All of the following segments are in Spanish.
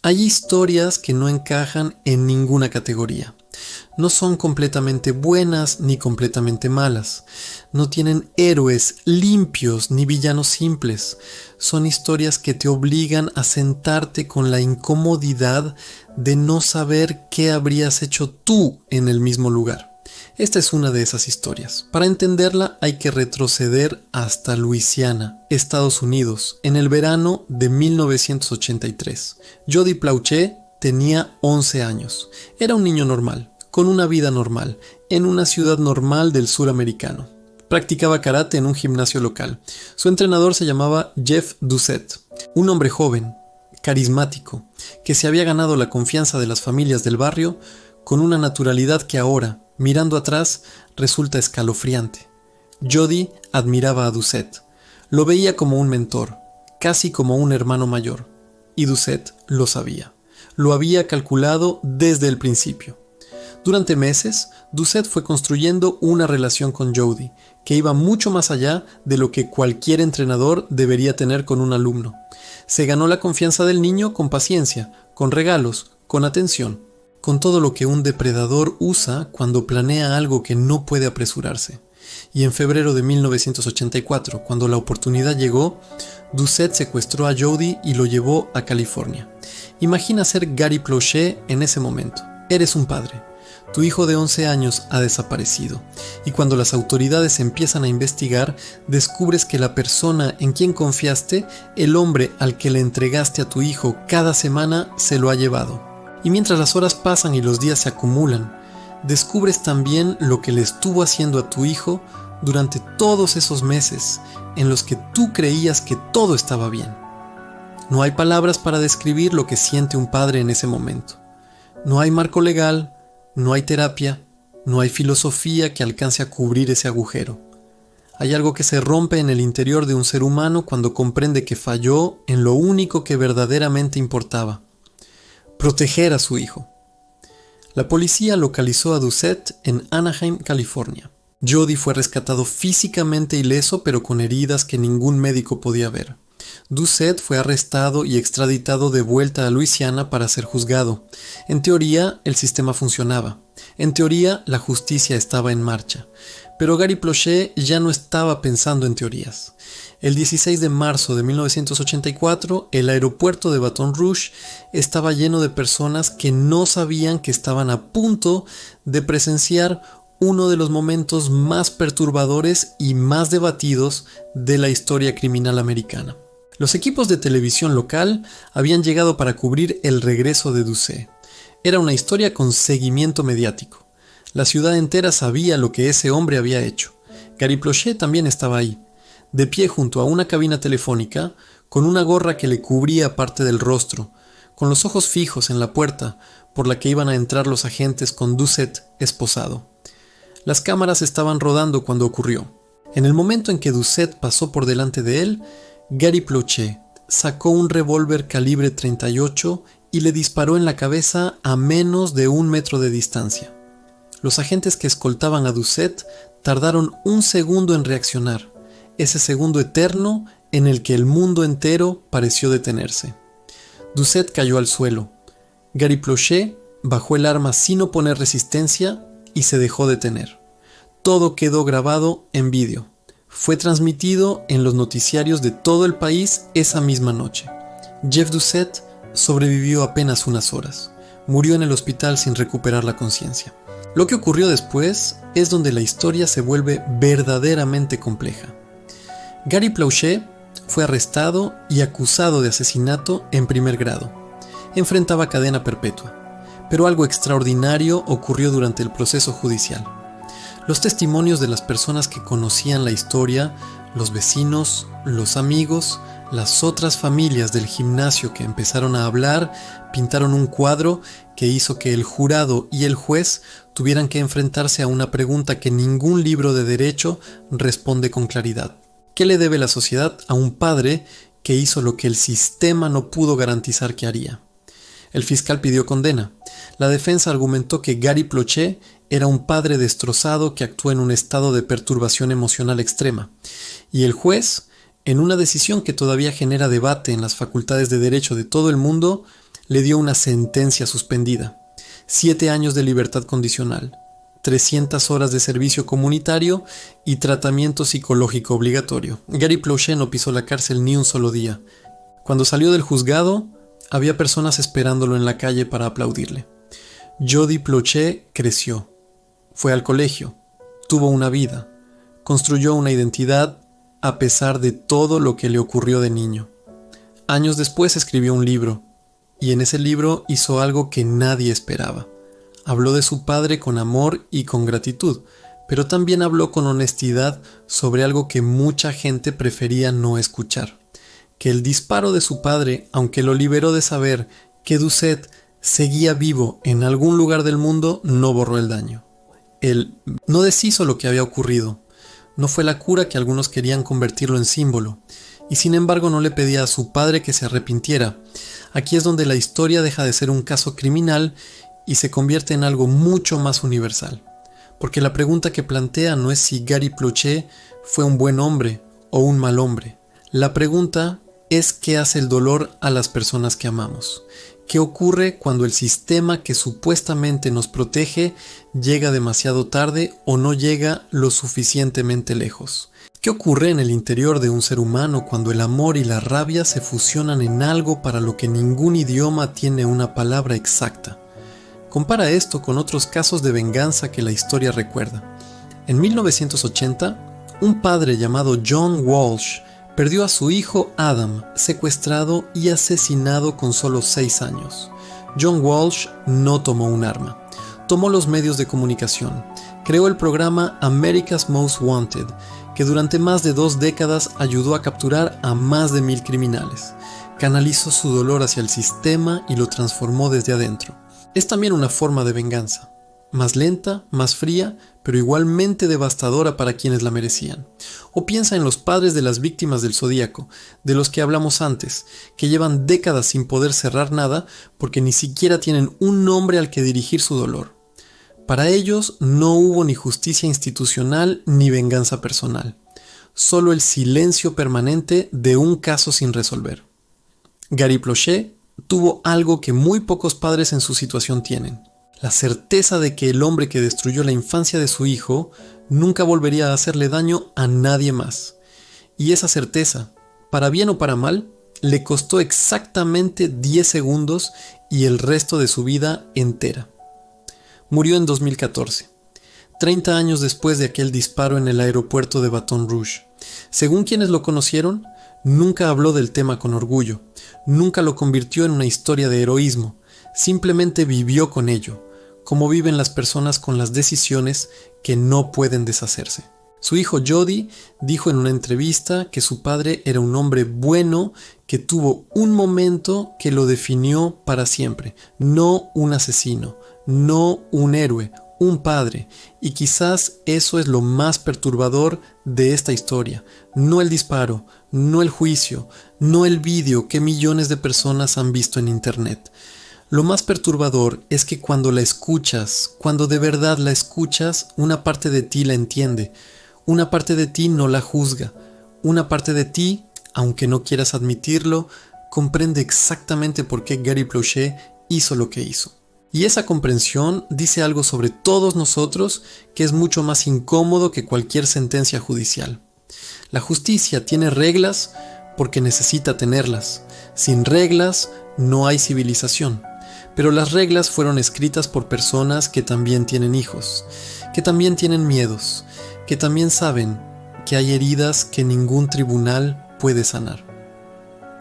Hay historias que no encajan en ninguna categoría. No son completamente buenas ni completamente malas. No tienen héroes limpios ni villanos simples. Son historias que te obligan a sentarte con la incomodidad de no saber qué habrías hecho tú en el mismo lugar. Esta es una de esas historias. Para entenderla hay que retroceder hasta Luisiana, Estados Unidos, en el verano de 1983. Jody Plauché tenía 11 años. Era un niño normal, con una vida normal, en una ciudad normal del sur americano. Practicaba karate en un gimnasio local. Su entrenador se llamaba Jeff Doucette, un hombre joven, carismático, que se había ganado la confianza de las familias del barrio con una naturalidad que ahora, mirando atrás, resulta escalofriante. Jody admiraba a Doucette. Lo veía como un mentor, casi como un hermano mayor. Y Doucette lo sabía. Lo había calculado desde el principio. Durante meses, Doucette fue construyendo una relación con Jody, que iba mucho más allá de lo que cualquier entrenador debería tener con un alumno. Se ganó la confianza del niño con paciencia, con regalos, con atención, con todo lo que un depredador usa cuando planea algo que no puede apresurarse. Y en febrero de 1984, cuando la oportunidad llegó, Doucette secuestró a Jody y lo llevó a California. Imagina ser Gary Plauché en ese momento. Eres un padre. Tu hijo de 11 años ha desaparecido, y cuando las autoridades empiezan a investigar, descubres que la persona en quien confiaste, el hombre al que le entregaste a tu hijo cada semana, se lo ha llevado. Y mientras las horas pasan y los días se acumulan, descubres también lo que le estuvo haciendo a tu hijo durante todos esos meses en los que tú creías que todo estaba bien. No hay palabras para describir lo que siente un padre en ese momento. No hay marco legal, no hay terapia, no hay filosofía que alcance a cubrir ese agujero. Hay algo que se rompe en el interior de un ser humano cuando comprende que falló en lo único que verdaderamente importaba: proteger a su hijo. La policía localizó a Doucette en Anaheim, California. Jody fue rescatado físicamente ileso, pero con heridas que ningún médico podía ver. Doucette fue arrestado y extraditado de vuelta a Luisiana para ser juzgado. En teoría, el sistema funcionaba. En teoría, la justicia estaba en marcha. Pero Gary Plauché ya no estaba pensando en teorías. El 16 de marzo de 1984, el aeropuerto de Baton Rouge estaba lleno de personas que no sabían que estaban a punto de presenciar uno de los momentos más perturbadores y más debatidos de la historia criminal americana. Los equipos de televisión local habían llegado para cubrir el regreso de Doucette. Era una historia con seguimiento mediático. La ciudad entera sabía lo que ese hombre había hecho. Gary Plauché también estaba ahí, de pie junto a una cabina telefónica, con una gorra que le cubría parte del rostro, con los ojos fijos en la puerta por la que iban a entrar los agentes con Doucette esposado. Las cámaras estaban rodando cuando ocurrió. En el momento en que Doucette pasó por delante de él, Gary Plauché sacó un revólver calibre 38 y le disparó en la cabeza a menos de 1 metro de distancia. Los agentes que escoltaban a Doucette tardaron 1 segundo en reaccionar, ese segundo eterno en el que el mundo entero pareció detenerse. Doucette cayó al suelo. Gary Plauché bajó el arma sin oponer resistencia y se dejó detener. Todo quedó grabado en vídeo. Fue transmitido en los noticiarios de todo el país esa misma noche. Jeff Doucette sobrevivió apenas unas horas. Murió en el hospital sin recuperar la conciencia. Lo que ocurrió después es donde la historia se vuelve verdaderamente compleja. Gary Plauché fue arrestado y acusado de asesinato en primer grado. Enfrentaba cadena perpetua. Pero algo extraordinario ocurrió durante el proceso judicial. Los testimonios de las personas que conocían la historia, los vecinos, los amigos, las otras familias del gimnasio que empezaron a hablar, pintaron un cuadro que hizo que el jurado y el juez tuvieran que enfrentarse a una pregunta que ningún libro de derecho responde con claridad. ¿Qué le debe la sociedad a un padre que hizo lo que el sistema no pudo garantizar que haría? El fiscal pidió condena. La defensa argumentó que Gary Plauché era un padre destrozado que actuó en un estado de perturbación emocional extrema. Y el juez, en una decisión que todavía genera debate en las facultades de derecho de todo el mundo, le dio una sentencia suspendida, 7 años de libertad condicional, 300 horas de servicio comunitario y tratamiento psicológico obligatorio. Gary Plautché no pisó la cárcel ni un solo día. Cuando salió del juzgado, había personas esperándolo en la calle para aplaudirle. Jody Plautché creció, fue al colegio, tuvo una vida, construyó una identidad a pesar de todo lo que le ocurrió de niño. Años después escribió un libro, y en ese libro hizo algo que nadie esperaba. Habló de su padre con amor y con gratitud, pero también habló con honestidad sobre algo que mucha gente prefería no escuchar. Que el disparo de su padre, aunque lo liberó de saber que Doucet seguía vivo en algún lugar del mundo, no borró el daño. Él no deshizo lo que había ocurrido. No fue la cura que algunos querían convertirlo en símbolo, y sin embargo no le pedía a su padre que se arrepintiera. Aquí es donde la historia deja de ser un caso criminal y se convierte en algo mucho más universal. Porque la pregunta que plantea no es si Gary Plautché fue un buen hombre o un mal hombre. La pregunta es qué hace el dolor a las personas que amamos. ¿Qué ocurre cuando el sistema que supuestamente nos protege llega demasiado tarde o no llega lo suficientemente lejos? ¿Qué ocurre en el interior de un ser humano cuando el amor y la rabia se fusionan en algo para lo que ningún idioma tiene una palabra exacta? Compara esto con otros casos de venganza que la historia recuerda. En 1980, un padre llamado John Walsh perdió a su hijo Adam, secuestrado y asesinado con solo 6 años. John Walsh no tomó un arma. Tomó los medios de comunicación. Creó el programa America's Most Wanted, que durante más de 2 décadas ayudó a capturar a más de 1000 criminales. Canalizó su dolor hacia el sistema y lo transformó desde adentro. Es también una forma de venganza, más lenta, más fría, pero igualmente devastadora para quienes la merecían. O piensa en los padres de las víctimas del Zodíaco, de los que hablamos antes, que llevan décadas sin poder cerrar nada porque ni siquiera tienen un nombre al que dirigir su dolor. Para ellos no hubo ni justicia institucional ni venganza personal, solo el silencio permanente de un caso sin resolver. Gary Plautché tuvo algo que muy pocos padres en su situación tienen: la certeza de que el hombre que destruyó la infancia de su hijo nunca volvería a hacerle daño a nadie más. Y esa certeza, para bien o para mal, le costó exactamente 10 segundos y el resto de su vida entera. Murió en 2014, 30 años después de aquel disparo en el aeropuerto de Baton Rouge. Según quienes lo conocieron, nunca habló del tema con orgullo, nunca lo convirtió en una historia de heroísmo, simplemente vivió con ello, como viven las personas con las decisiones que no pueden deshacerse. Su hijo Jody dijo en una entrevista que su padre era un hombre bueno que tuvo un momento que lo definió para siempre, no un asesino, no un héroe, un padre, y quizás eso es lo más perturbador de esta historia, no el disparo, no el juicio, no el vídeo que millones de personas han visto en internet. Lo más perturbador es que cuando la escuchas, cuando de verdad la escuchas, una parte de ti la entiende, una parte de ti no la juzga, una parte de ti, aunque no quieras admitirlo, comprende exactamente por qué Gary Plautché hizo lo que hizo. Y esa comprensión dice algo sobre todos nosotros que es mucho más incómodo que cualquier sentencia judicial. La justicia tiene reglas porque necesita tenerlas. Sin reglas no hay civilización. Pero las reglas fueron escritas por personas que también tienen hijos, que también tienen miedos, que también saben que hay heridas que ningún tribunal puede sanar.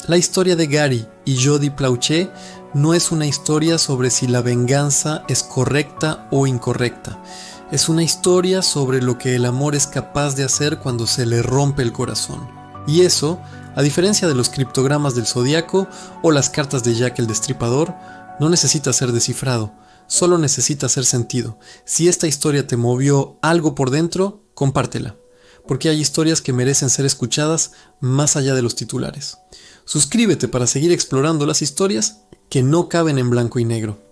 La historia de Gary y Jody Plautché no es una historia sobre si la venganza es correcta o incorrecta. Es una historia sobre lo que el amor es capaz de hacer cuando se le rompe el corazón. Y eso, a diferencia de los criptogramas del Zodíaco o las cartas de Jack el Destripador, no necesita ser descifrado, solo necesita ser sentido. Si esta historia te movió algo por dentro, compártela, porque hay historias que merecen ser escuchadas más allá de los titulares. Suscríbete para seguir explorando las historias que no caben en blanco y negro.